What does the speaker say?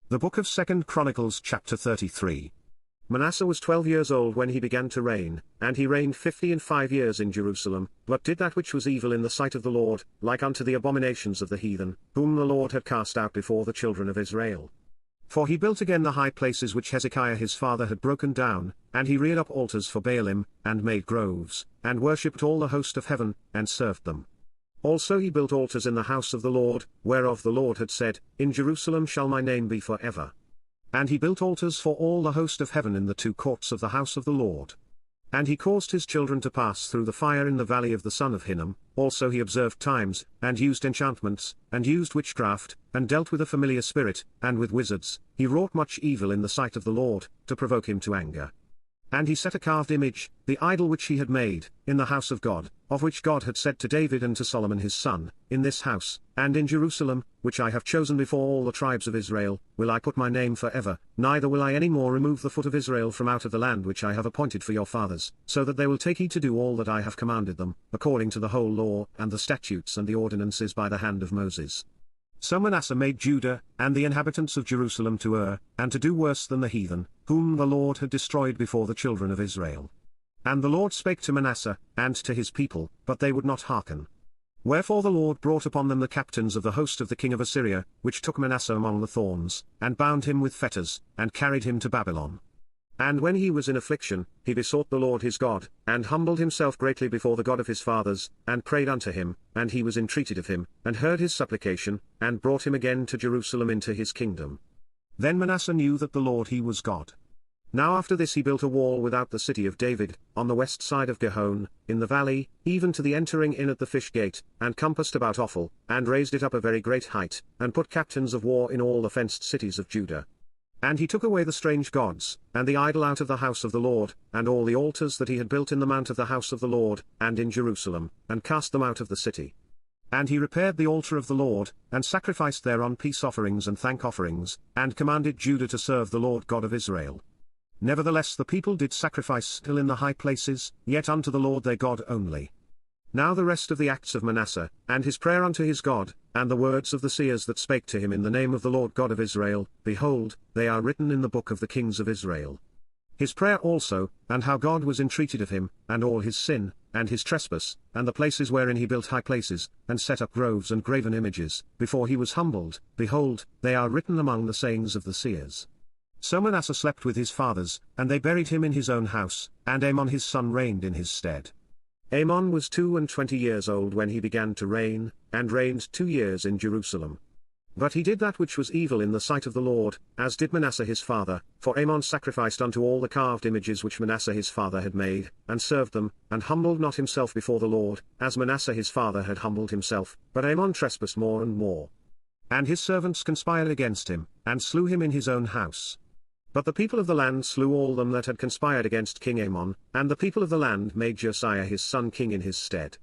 The book of 2 Chronicles chapter 33. Manasseh was 12 years old when he began to reign, and he reigned 50 years in Jerusalem, but did that which was evil in the sight of the Lord, like unto the abominations of the heathen, whom the Lord had cast out before the children of Israel. For he built again the high places which Hezekiah his father had broken down, and he reared up altars for Baalim, and made groves, and worshipped all the host of heaven, and served them. Also he built altars in the house of the Lord, whereof the Lord had said, In Jerusalem shall my name be for ever. And he built altars for all the host of heaven in the two courts of the house of the Lord. And he caused his children to pass through the fire in the valley of the son of Hinnom. Also he observed times, and used enchantments, and used witchcraft, and dealt with a familiar spirit, and with wizards. He wrought much evil in the sight of the Lord, to provoke him to anger. And he set a carved image, the idol which he had made, in the house of God, of which God had said to David and to Solomon his son, In this house, and in Jerusalem, which I have chosen before all the tribes of Israel, will I put my name for ever, neither will I any more remove the foot of Israel from out of the land which I have appointed for your fathers, so that they will take heed to do all that I have commanded them, according to the whole law, and the statutes and the ordinances by the hand of Moses. So Manasseh made Judah, and the inhabitants of Jerusalem to err, and to do worse than the heathen, whom the Lord had destroyed before the children of Israel. And the Lord spake to Manasseh, and to his people, but they would not hearken. Wherefore the Lord brought upon them the captains of the host of the king of Assyria, which took Manasseh among the thorns, and bound him with fetters, and carried him to Babylon. And when he was in affliction, he besought the Lord his God, and humbled himself greatly before the God of his fathers, and prayed unto him, and he was entreated of him, and heard his supplication, and brought him again to Jerusalem into his kingdom. Then Manasseh knew that the Lord he was God. Now after this he built a wall without the city of David, on the west side of Gihon, in the valley, even to the entering in at the fish gate, and compassed about Ophel, and raised it up a very great height, and put captains of war in all the fenced cities of Judah. And he took away the strange gods, and the idol out of the house of the Lord, and all the altars that he had built in the mount of the house of the Lord, and in Jerusalem, and cast them out of the city. And he repaired the altar of the Lord, and sacrificed thereon peace offerings and thank offerings, and commanded Judah to serve the Lord God of Israel. Nevertheless the people did sacrifice still in the high places, yet unto the Lord their God only. Now the rest of the acts of Manasseh, and his prayer unto his God, and the words of the seers that spake to him in the name of the Lord God of Israel, behold, they are written in the book of the kings of Israel. His prayer also, and how God was entreated of him, and all his sin, and his trespass, and the places wherein he built high places, and set up groves and graven images, before he was humbled, behold, they are written among the sayings of the seers. So Manasseh slept with his fathers, and they buried him in his own house, and Amon his son reigned in his stead. Amon was 22 years old when he began to reign, and reigned 2 years in Jerusalem. But he did that which was evil in the sight of the Lord, as did Manasseh his father, for Amon sacrificed unto all the carved images which Manasseh his father had made, and served them, and humbled not himself before the Lord, as Manasseh his father had humbled himself, but Amon trespassed more and more. And his servants conspired against him, and slew him in his own house. But the people of the land slew all them that had conspired against King Amon, and the people of the land made Josiah his son king in his stead.